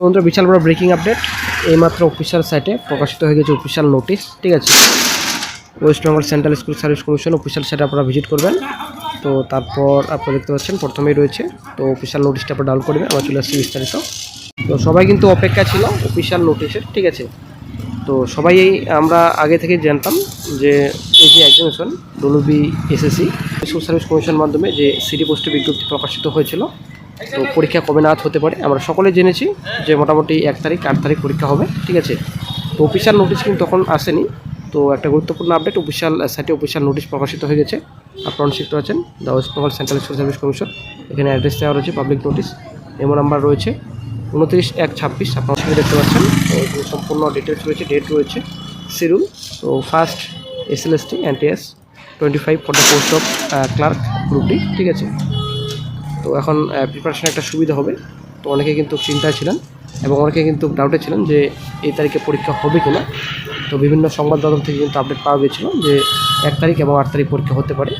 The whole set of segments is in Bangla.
বন্ধুরা বিশাল বড় ব্রেকিং আপডেট এইমাত্র অফিসিয়াল সাইটে প্রকাশিত হয়ে গেছে অফিসিয়াল নোটিশ। ঠিক আছে, West Bengal central school service commission official সাইটে আপনারা ভিজিট করবেন। তো তারপর আপনারা দেখতে পাচ্ছেন প্রথমেই রয়েছে তো অফিসিয়াল নোটিশটা আপনারা ডাউনলোড করবেন। আমরা চলে আসছি বিস্তারিত। তো সবাই কিন্তু অপেক্ষা ছিল অফিসিয়াল নোটিশের। ঠিক আছে, তো সবাই আমরা আগে থেকে জানতাম যে এই যে এক্সামিনেশন WBSSC স্কুল সার্ভিস কমিশনের মাধ্যমে যে সিটি পোস্টে বিজ্ঞপ্তি প্রকাশিত হয়েছিল, তো পরীক্ষা কবে নাগাদ হতে পারে আমরা সকলে জেনেছি যে মোটামুটি 1 তারিখ 8 তারিখ পরীক্ষা হবে। ঠিক আছে, তো অফিসিয়াল নোটিশ কিন্তু তখন আসেনি। তো একটা গুরুত্বপূর্ণ আপডেট, অফিসিয়াল সাইটে অফিসিয়াল নোটিশ প্রকাশিত হয়ে গেছে। আপনারা শিখতে পাচ্ছেন the West Bengal central school service commission. এখানে অ্যাড্রেস দেওয়া রয়েছে, পাবলিক নোটিশ, মেমো নাম্বার রয়েছে 29/1/26। আপনারা সেখানে দেখতে পাচ্ছেন। তো এখানে সম্পূর্ণ ডিটেলস রয়েছে, ডেট রয়েছে, শিডিউল। তো first SLST and TS 25 for the post of clerk group D. ঠিক আছে, তো এখন প্রিপারেশন একটা সুবিধা হবে। তো অনেকে কিন্তু চিন্তায় ছিলেন এবং অনেকে কিন্তু ডাউটে ছিলেন যে এই তারিখে পরীক্ষা হবে কিনা। তো বিভিন্ন সংবাদ মাধ্যম থেকে কিন্তু আপডেট পাওয়া গিয়েছিল যে 1 তারিখ এবং 8 তারিখ পরীক্ষা হতে পারে।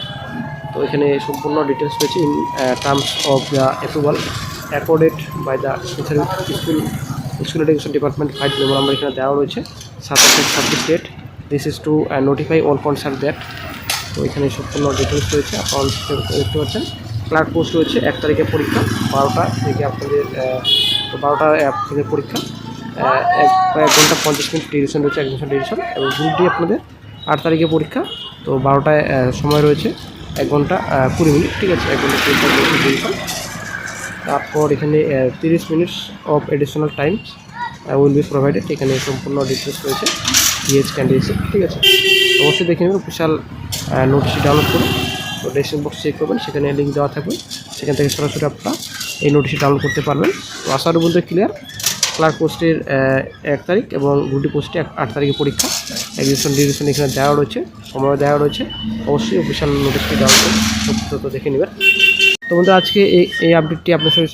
তো এখানে সম্পূর্ণ ডিটেলস রয়েছে in terms of the approval accorded by the school education department file memo number এখানে দেওয়া রয়েছে 27/26 date. This is to notify all concern that. তো এখানে সম্পূর্ণ ডিটেলস রয়েছে, আপনারা দেখতে পাচ্ছেন। ক্লার্ক পোস্ট রয়েছে 1 তারিখে পরীক্ষা 12টা থেকে আপনাদের 12টা আপনাদের পরীক্ষা, 1 ঘন্টা 50 মিনিট ডিউরেশন রয়েছে, অ্যাডমিশন ডিউরেশন। এবং গ্রুপ ডি আপনাদের 8 তারিখে পরীক্ষা, তো 12টায় সময় রয়েছে 1 ঘন্টা 20 মিনিট। ঠিক আছে, 1 ঘন্টা 20 মিনিট ডিউরেশন। তারপর এখানে 30 minutes of additional time will be provided. এখানে সম্পূর্ণ ডিটেলস রয়েছে, PH ক্যান্ডিডেটস। ঠিক আছে, অবশ্যই দেখে নেবেন অফিসিয়াল নোটিশটি ডাউনলোড করুন। তো ডেসক্রিপশন বক্স চেক করবেন, সেখানে লিঙ্ক দেওয়া থাকবে, সেখান থেকে সরাসরি আপনারা এই নোটিশটি ডাউনলোড করতে পারবেন। তো আশা করি বলতে ক্লিয়ার। ক্লার্ক পোস্টের 1 তারিখ এবং গ্রুপ পোস্টে 8 তারিখে পরীক্ষা, এক্সামিনেশন ডিউরেশন এখানে দেওয়া রয়েছে, সময় দেওয়া রয়েছে। অবশ্যই অফিসিয়াল নোটিশটি ডাউনলোড করে সত্যি দেখে নেবেন। তো বন্ধু আজকে এই আপডেটটি আপনার সঙ্গে